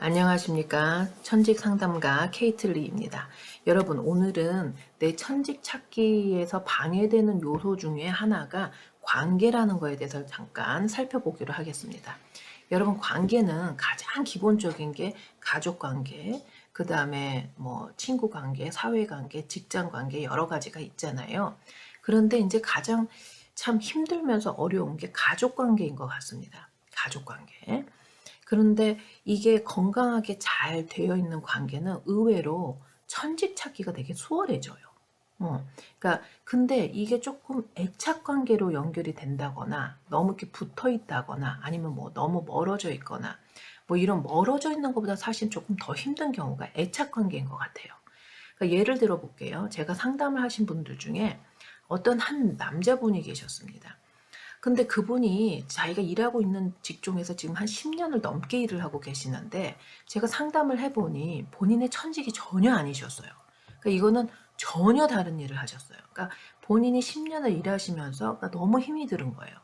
안녕하십니까. 천직 상담가 케이틀리입니다. 여러분, 오늘은 내 천직 찾기에서 방해되는 요소 중에 하나가 관계라는 거에 대해서 잠깐 살펴보기로 하겠습니다. 여러분, 관계는 가장 기본적인 게 가족 관계, 그 다음에 뭐 친구 관계, 사회 관계, 직장 관계 여러 가지가 있잖아요. 그런데 이제 가장 참 힘들면서 어려운 게 가족 관계인 것 같습니다. 가족 관계. 그런데 이게 건강하게 잘 되어 있는 관계는 의외로 천직 찾기가 되게 수월해져요. 그러니까 근데 이게 조금 애착 관계로 연결이 된다거나 너무 이렇게 붙어 있다거나 아니면 뭐 너무 멀어져 있거나 뭐 이런 멀어져 있는 것보다 사실 조금 더 힘든 경우가 애착 관계인 것 같아요. 그러니까 예를 들어 볼게요. 제가 상담을 하신 분들 중에 어떤 한 남자분이 계셨습니다. 근데 그분이 자기가 일하고 있는 직종에서 지금 한 10년을 넘게 일을 하고 계시는데 제가 상담을 해보니 본인의 천직이 전혀 아니셨어요. 그러니까 이거는 전혀 다른 일을 하셨어요. 그러니까 본인이 10년을 일하시면서 그러니까 너무 힘이 들은 거예요.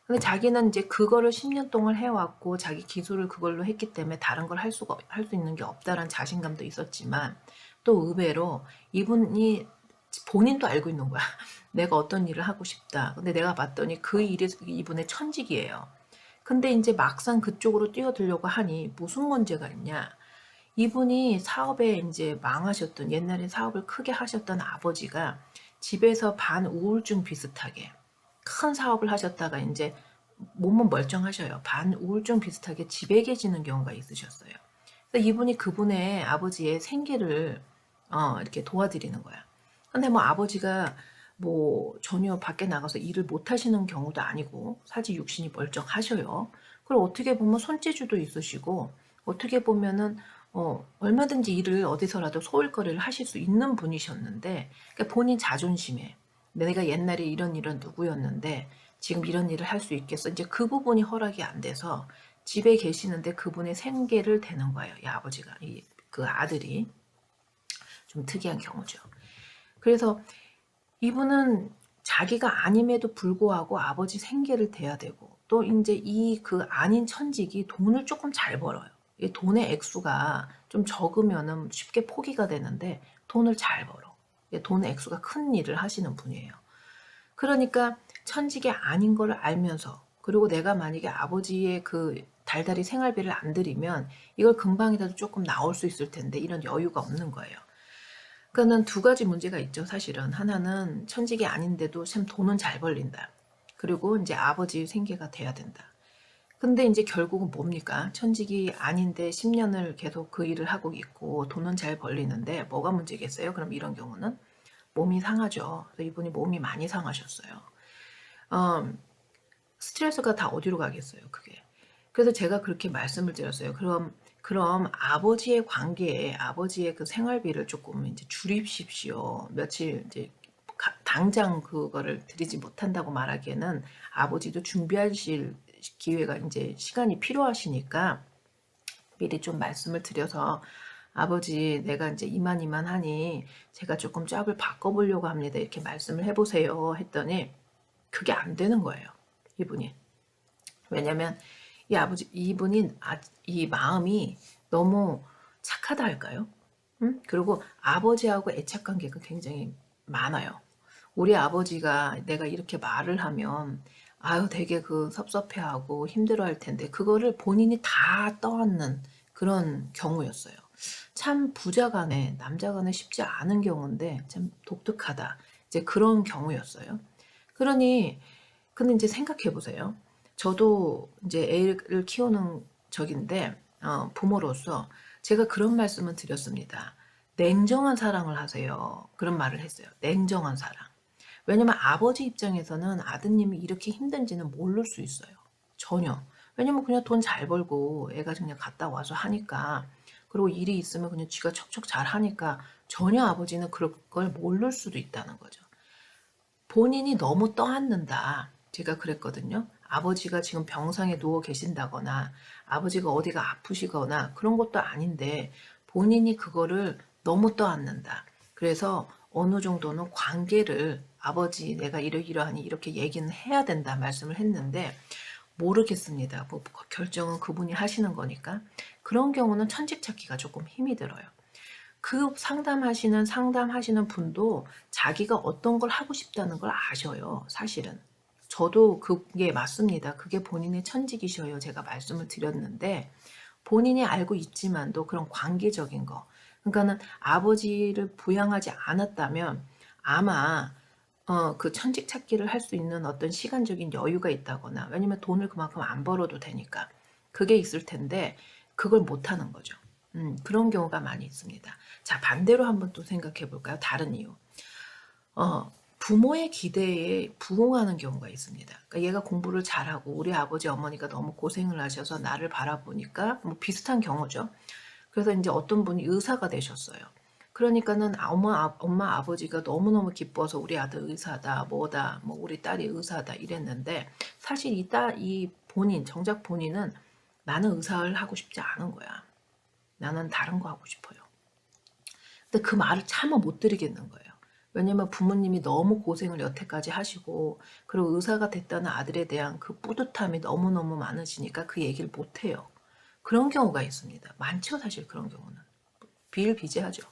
근데 자기는 이제 그거를 10년 동안 해왔고 자기 기술을 그걸로 했기 때문에 다른 걸 할 수 있는 게 없다라는 자신감도 있었지만 또 의외로 이분이 본인도 알고 있는 거야. 내가 어떤 일을 하고 싶다. 근데 내가 봤더니 그 일이 이분의 천직이에요. 근데 이제 막상 그쪽으로 뛰어들려고 하니 무슨 문제가 있냐. 이분이 사업에 이제 망하셨던, 옛날에 사업을 크게 하셨던 아버지가 집에서 반우울증 비슷하게 큰 사업을 하셨다가 이제 몸은 멀쩡하셔요. 반우울증 비슷하게 집에 계시는 경우가 있으셨어요. 그래서 이분이 그분의 아버지의 생계를 이렇게 도와드리는 거야. 근데 뭐 아버지가 뭐 전혀 밖에 나가서 일을 못 하시는 경우도 아니고 사실 육신이 멀쩡하셔요. 그리고 어떻게 보면 손재주도 있으시고 어떻게 보면은 얼마든지 일을 어디서라도 소일거리를 하실 수 있는 분이셨는데 그러니까 본인 자존심에 내가 옛날에 이런 누구였는데 지금 이런 일을 할 수 있겠어. 이제 그 부분이 허락이 안 돼서 집에 계시는데 그분의 생계를 대는 거예요. 이 아버지가 그 아들이 좀 특이한 경우죠. 그래서 이분은 자기가 아님에도 불구하고 아버지 생계를 대야 되고 또 이제 이 그 아닌 천직이 돈을 조금 잘 벌어요. 이 돈의 액수가 좀 적으면은 쉽게 포기가 되는데 돈을 잘 벌어. 돈의 액수가 큰 일을 하시는 분이에요. 그러니까 천직이 아닌 걸 알면서 그리고 내가 만약에 아버지의 그 달달이 생활비를 안 드리면 이걸 금방이라도 조금 나올 수 있을 텐데 이런 여유가 없는 거예요. 그러니까는 두 가지 문제가 있죠, 사실은. 하나는 천직이 아닌데도 참 돈은 잘 벌린다. 그리고 이제 아버지 생계가 돼야 된다. 근데 이제 결국은 뭡니까? 천직이 아닌데 10년을 계속 그 일을 하고 있고 돈은 잘 벌리는데 뭐가 문제겠어요? 그럼 이런 경우는 몸이 상하죠. 그래서 이분이 몸이 많이 상하셨어요. 음, 스트레스가 다 어디로 가겠어요, 그게. 그래서 제가 그렇게 말씀을 드렸어요. 그럼 아버지의 관계에 아버지의 그 생활비를 조금 이제 줄이십시오. 며칠 이제 당장 그거를 드리지 못한다고 말하기에는 아버지도 준비하실 기회가 이제 시간이 필요하시니까 미리 좀 말씀을 드려서 아버지 내가 이제 이만이만하니 제가 조금 짭을 바꿔보려고 합니다. 이렇게 말씀을 해보세요. 했더니 그게 안 되는 거예요. 이분이. 왜냐면 이분이 이 마음이 너무 착하다 할까요? 그리고 아버지하고 애착 관계가 굉장히 많아요. 우리 아버지가 내가 이렇게 말을 하면 아유 되게 그 섭섭해하고 힘들어할 텐데 그거를 본인이 다 떠안는 그런 경우였어요. 참 부자간에 남자간에 쉽지 않은 경우인데 참 독특하다. 이제 그런 경우였어요. 그러니 근데 이제 생각해 보세요. 저도 이제 애를 키우는 적인데 부모로서 제가 그런 말씀을 드렸습니다. 냉정한 사랑을 하세요. 그런 말을 했어요. 냉정한 사랑. 왜냐면 아버지 입장에서는 아드님이 이렇게 힘든지는 모를 수 있어요. 전혀. 왜냐면 그냥 돈 잘 벌고 애가 그냥 갔다 와서 하니까 그리고 일이 있으면 그냥 쥐가 척척 잘 하니까 전혀 아버지는 그럴 걸 모를 수도 있다는 거죠. 본인이 너무 떠안는다. 제가 그랬거든요. 아버지가 지금 병상에 누워 계신다거나 아버지가 어디가 아프시거나 그런 것도 아닌데 본인이 그거를 너무 떠안는다. 그래서 어느 정도는 관계를 아버지 내가 이러이러하니 이렇게 얘기는 해야 된다 말씀을 했는데 모르겠습니다. 뭐 결정은 그분이 하시는 거니까. 그런 경우는 천직 찾기가 조금 힘이 들어요. 그 상담하시는 분도 자기가 어떤 걸 하고 싶다는 걸 아셔요, 사실은. 저도 그게 맞습니다. 그게 본인의 천직이셔요. 제가 말씀을 드렸는데, 본인이 알고 있지만도 그런 관계적인 거. 그러니까는 아버지를 부양하지 않았다면 아마 그 천직 찾기를 할 수 있는 어떤 시간적인 여유가 있다거나, 왜냐면 돈을 그만큼 안 벌어도 되니까 그게 있을 텐데 그걸 못 하는 거죠. 그런 경우가 많이 있습니다. 자, 반대로 한번 또 생각해 볼까요? 다른 이유. 부모의 기대에 부응하는 경우가 있습니다. 그러니까 얘가 공부를 잘하고 우리 아버지 어머니가 너무 고생을 하셔서 나를 바라보니까, 뭐 비슷한 경우죠. 그래서 이제 어떤 분이 의사가 되셨어요. 그러니까는 엄마 아버지가 너무너무 기뻐서 우리 아들 의사다, 뭐다, 뭐 우리 딸이 의사다 이랬는데, 사실 이 본인, 정작 본인은 나는 의사를 하고 싶지 않은 거야. 나는 다른 거 하고 싶어요. 근데 그 말을 차마 못 드리겠는 거예요. 왜냐면 부모님이 너무 고생을 여태까지 하시고, 그리고 의사가 됐다는 아들에 대한 그 뿌듯함이 너무너무 많으시니까 그 얘기를 못 해요. 그런 경우가 있습니다. 많죠, 사실 그런 경우는. 비일비재하죠.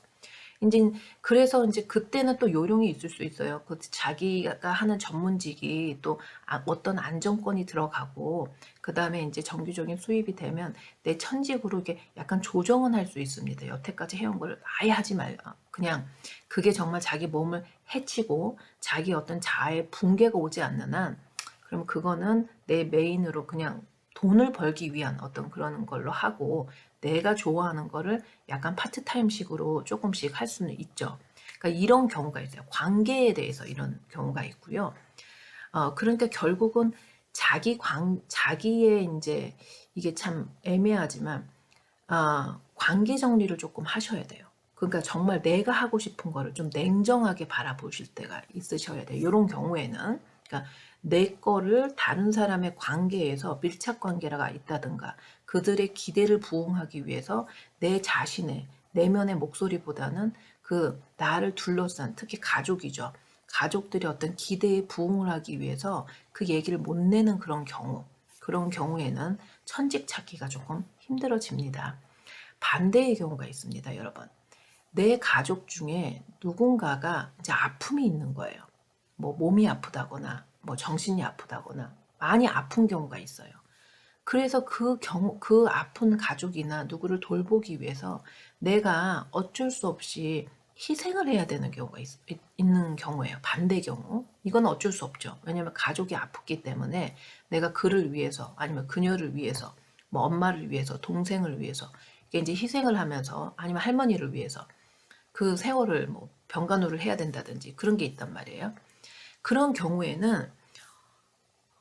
이제 그래서 이제 그때는 또 요령이 있을 수 있어요. 그 자기가 하는 전문직이 또 어떤 안정권이 들어가고, 그 다음에 이제 정규적인 수입이 되면 내 천직으로 이게 약간 조정은 할 수 있습니다. 여태까지 해온 걸 아예 하지 말라. 그냥 그게 정말 자기 몸을 해치고 자기 어떤 자아의 붕괴가 오지 않는 한, 그러면 그거는 내 메인으로 그냥 돈을 벌기 위한 어떤 그런 걸로 하고, 내가 좋아하는 거를 약간 파트타임식으로 조금씩 할 수는 있죠. 그러니까 이런 경우가 있어요. 관계에 대해서 이런 경우가 있고요. 그러니까 결국은 자기의 이제, 이게 참 애매하지만, 관계 정리를 조금 하셔야 돼요. 그러니까 정말 내가 하고 싶은 거를 좀 냉정하게 바라보실 때가 있으셔야 돼요. 이런 경우에는. 그러니까 내 거를 다른 사람의 관계에서 밀착 관계가 있다든가, 그들의 기대를 부응하기 위해서 내 자신의 내면의 목소리보다는 그 나를 둘러싼, 특히 가족이죠. 가족들의 어떤 기대에 부응을 하기 위해서 그 얘기를 못 내는 그런 경우에는 천직 찾기가 조금 힘들어집니다. 반대의 경우가 있습니다, 여러분. 내 가족 중에 누군가가 이제 아픔이 있는 거예요. 뭐 몸이 아프다거나, 뭐 정신이 아프다거나, 많이 아픈 경우가 있어요. 그래서 그 아픈 가족이나 누구를 돌보기 위해서 내가 어쩔 수 없이 희생을 해야 되는 경우가 있는 경우예요. 반대 경우. 이건 어쩔 수 없죠. 왜냐하면 가족이 아프기 때문에 내가 그를 위해서, 아니면 그녀를 위해서, 뭐 엄마를 위해서, 동생을 위해서 이게 이제 희생을 하면서, 아니면 할머니를 위해서 그 세월을 뭐 병간호를 해야 된다든지 그런 게 있단 말이에요. 그런 경우에는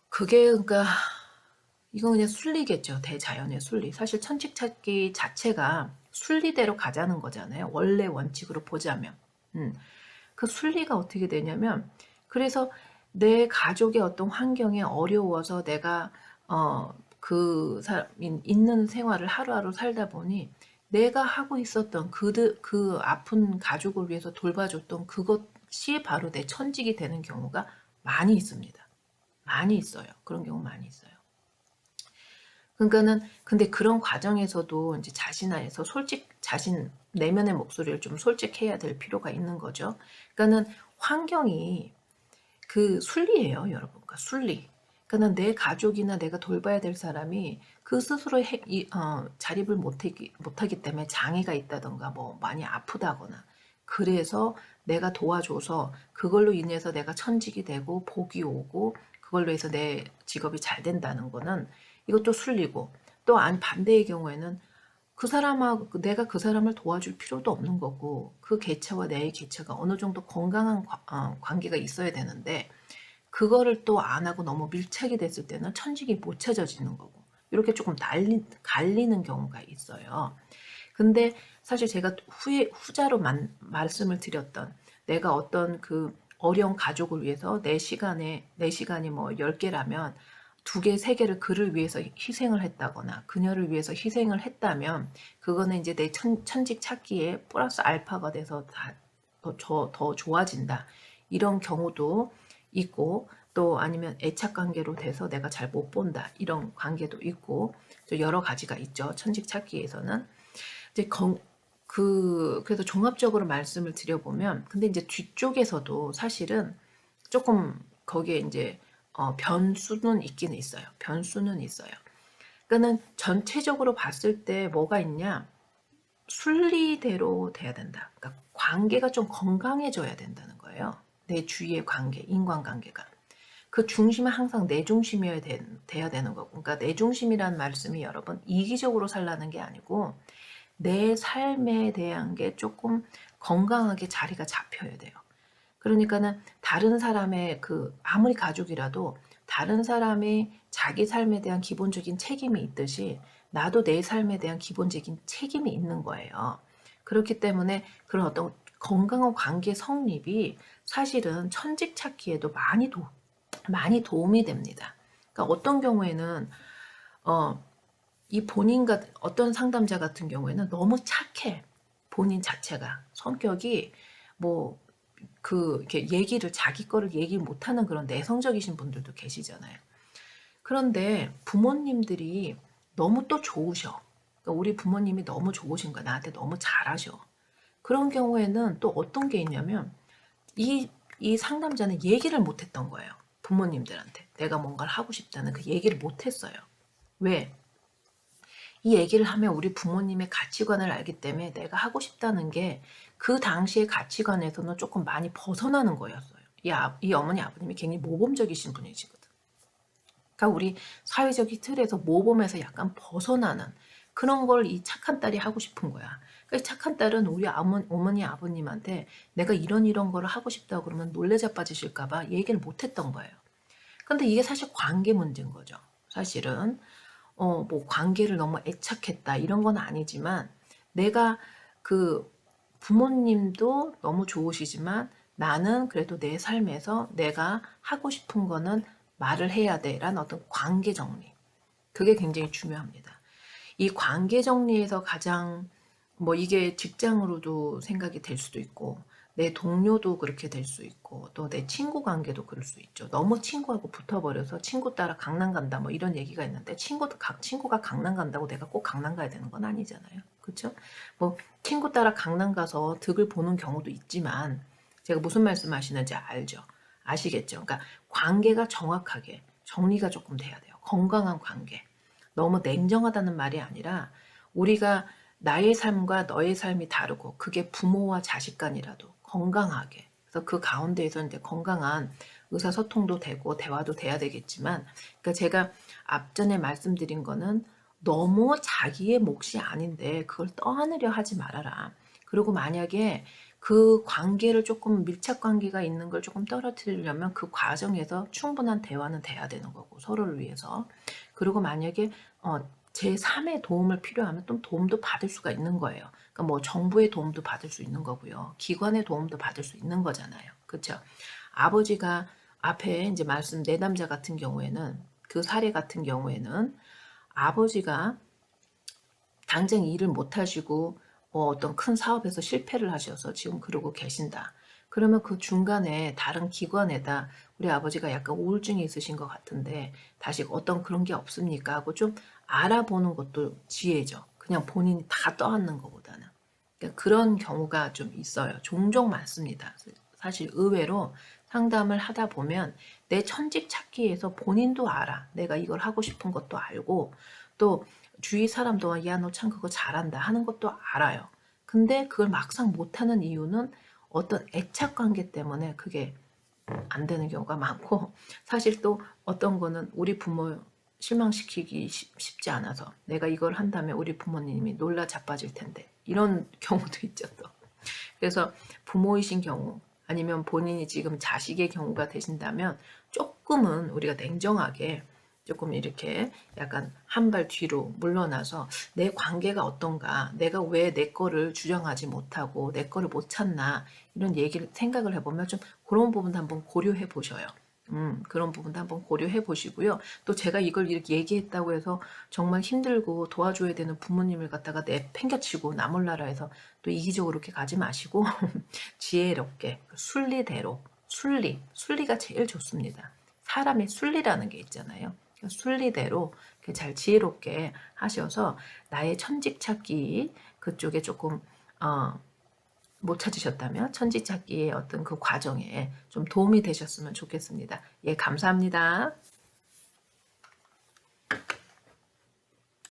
그게, 그러니까 이건 그냥 순리겠죠. 대자연의 순리. 사실 천직 찾기 자체가 순리대로 가자는 거잖아요. 원래 원칙으로 보자면. 그 순리가 어떻게 되냐면, 그래서 내 가족의 어떤 환경에 어려워서 내가 그 사람 있는 생활을 하루하루 살다 보니, 내가 하고 있었던 그 아픈 가족을 위해서 돌봐줬던 그것이 바로 내 천직이 되는 경우가 많이 있습니다. 많이 있어요. 그런 경우 많이 있어요. 그러니까는 근데 그런 과정에서도 이제 자신 안에서 자신 내면의 목소리를 좀 솔직해야 될 필요가 있는 거죠. 그러니까는 환경이 그 순리예요, 여러분. 그러니까 순리. 그러니까는 내 가족이나 내가 돌봐야 될 사람이 그 스스로 자립을 못하기 때문에 장애가 있다던가, 뭐 많이 아프다거나, 그래서 내가 도와줘서 그걸로 인해서 내가 천직이 되고 복이 오고, 그걸로 해서 내 직업이 잘 된다는 거는 이것도 순리고, 또 반대의 경우에는 내가 그 사람을 도와줄 필요도 없는 거고, 그 개체와 내 개체가 어느 정도 건강한 관계가 있어야 되는데, 그거를 또 안 하고 너무 밀착이 됐을 때는 천직이 못 찾아지는 거고, 이렇게 조금 갈리는 경우가 있어요. 근데 사실 제가 후자로 말씀을 드렸던, 내가 어떤 그 어려운 가족을 위해서 내 시간이 뭐 10개라면 2개, 3개를 그를 위해서 희생을 했다거나, 그녀를 위해서 희생을 했다면, 그거는 이제 내 천직 찾기에 플러스 알파가 돼서 더 좋아진다. 이런 경우도 있고, 또 아니면 애착 관계로 돼서 내가 잘 못 본다. 이런 관계도 있고 또 여러 가지가 있죠. 천직 찾기에서는. 이제 그래서 종합적으로 말씀을 드려보면 근데 이제 뒤쪽에서도 사실은 조금 거기에 이제 변수는 있긴 있어요. 변수는 있어요. 그러니까는 전체적으로 봤을 때 뭐가 있냐? 순리대로 돼야 된다. 그러니까 관계가 좀 건강해져야 된다는 거예요. 내 주위의 관계, 인간관계가. 그 중심은 항상 내 중심이어야 돼야 되는 거고. 그러니까 내 중심이란 말씀이 여러분 이기적으로 살라는 게 아니고 내 삶에 대한 게 조금 건강하게 자리가 잡혀야 돼요. 그러니까는 다른 사람의 아무리 가족이라도 다른 사람이 자기 삶에 대한 기본적인 책임이 있듯이 나도 내 삶에 대한 기본적인 책임이 있는 거예요. 그렇기 때문에 그런 어떤 건강한 관계 성립이 사실은 천직 찾기에도 많이 도움이 됩니다. 그러니까 어떤 경우에는 이 어떤 상담자 같은 경우에는 너무 착해. 본인 자체가 성격이 뭐 이렇게 자기 거를 얘기 못하는 그런 내성적이신 분들도 계시잖아요. 그런데 부모님들이 너무 또 좋으셔. 그러니까 우리 부모님이 너무 좋으신 거야. 나한테 너무 잘하셔. 그런 경우에는 또 어떤 게 있냐면 이 상담자는 얘기를 못했던 거예요. 부모님들한테 내가 뭔가를 하고 싶다는 그 얘기를 못했어요. 왜? 이 얘기를 하면 우리 부모님의 가치관을 알기 때문에 내가 하고 싶다는 게 그 당시의 가치관에서는 조금 많이 벗어나는 거였어요. 이 어머니 아버님이 굉장히 모범적이신 분이시거든. 그러니까 우리 사회적인 틀에서 모범에서 약간 벗어나는 그런 걸 이 착한 딸이 하고 싶은 거야. 그러니까 착한 딸은 우리 어머니 아버님한테 내가 이런 거를 하고 싶다고 그러면 놀래 자빠지실까봐 얘기를 못했던 거예요. 근데 이게 사실 관계 문제인 거죠. 사실은 뭐 관계를 너무 애착했다 이런 건 아니지만 내가 그 부모님도 너무 좋으시지만 나는 그래도 내 삶에서 내가 하고 싶은 거는 말을 해야 돼라는 어떤 관계 정리. 그게 굉장히 중요합니다. 이 관계 정리에서 가장 뭐 이게 직장으로도 생각이 될 수도 있고 내 동료도 그렇게 될 수 있고 또 내 친구 관계도 그럴 수 있죠. 너무 친구하고 붙어버려서 친구 따라 강남 간다 뭐 이런 얘기가 있는데 친구가 강남 간다고 내가 꼭 강남 가야 되는 건 아니잖아요. 그렇죠? 뭐 친구 따라 강남 가서 득을 보는 경우도 있지만 제가 무슨 말씀하시는지 알죠? 아시겠죠? 그러니까 관계가 정확하게 정리가 조금 돼야 돼요. 건강한 관계. 너무 냉정하다는 말이 아니라 우리가 나의 삶과 너의 삶이 다르고 그게 부모와 자식 간이라도 건강하게 그래서 그 가운데에서 이제 건강한 의사소통도 되고 대화도 돼야 되겠지만 그러니까 제가 앞전에 말씀드린 거는 너무 자기의 몫이 아닌데 그걸 떠안으려 하지 말아라. 그리고 만약에 그 관계를 조금 밀착 관계가 있는 걸 조금 떨어뜨리려면 그 과정에서 충분한 대화는 돼야 되는 거고 서로를 위해서 그리고 만약에 제3의 도움을 필요하면 좀 도움도 받을 수가 있는 거예요. 그러니까 뭐 정부의 도움도 받을 수 있는 거고요. 기관의 도움도 받을 수 있는 거잖아요. 그렇죠? 아버지가 앞에 이제 말씀 내남자 같은 경우에는 그 사례 같은 경우에는 아버지가 당장 일을 못 하시고 어떤 큰 사업에서 실패를 하셔서 지금 그러고 계신다. 그러면 그 중간에 다른 기관에다 우리 아버지가 약간 우울증이 있으신 것 같은데 다시 어떤 그런 게 없습니까? 하고 좀 알아보는 것도 지혜죠. 그냥 본인이 다 떠안는 것보다는. 그러니까 그런 경우가 좀 있어요. 종종 많습니다. 사실 의외로 상담을 하다 보면 내 천직 찾기에서 본인도 알아. 내가 이걸 하고 싶은 것도 알고 또 주위 사람도 야, 너 참 그거 잘한다 하는 것도 알아요. 근데 그걸 막상 못하는 이유는 어떤 애착 관계 때문에 그게 안 되는 경우가 많고 사실 또 어떤 거는 우리 부모 실망시키기 쉽지 않아서 내가 이걸 한다면 우리 부모님이 놀라 자빠질 텐데 이런 경우도 있죠 또. 그래서 부모이신 경우 아니면 본인이 지금 자식의 경우가 되신다면 조금은 우리가 냉정하게 조금 이렇게 약간 한 발 뒤로 물러나서 내 관계가 어떤가, 내가 왜 내 거를 주장하지 못하고 내 거를 못 찾나 이런 얘기를 생각을 해보면 좀 그런 부분도 한번 고려해 보셔요. 그런 부분도 한번 고려해 보시고요. 또 제가 이걸 이렇게 얘기했다고 해서 정말 힘들고 도와줘야 되는 부모님을 갖다가 내팽개치고 나 몰라라 해서 또 이기적으로 이렇게 가지 마시고 지혜롭게 순리대로 순리가 제일 좋습니다. 사람의 순리라는 게 있잖아요. 그 순리대로 이렇게 잘 지혜롭게 하셔서 나의 천직 찾기 그쪽에 조금 못 찾으셨다면 천직 찾기의 어떤 그 과정에 좀 도움이 되셨으면 좋겠습니다. 예, 감사합니다.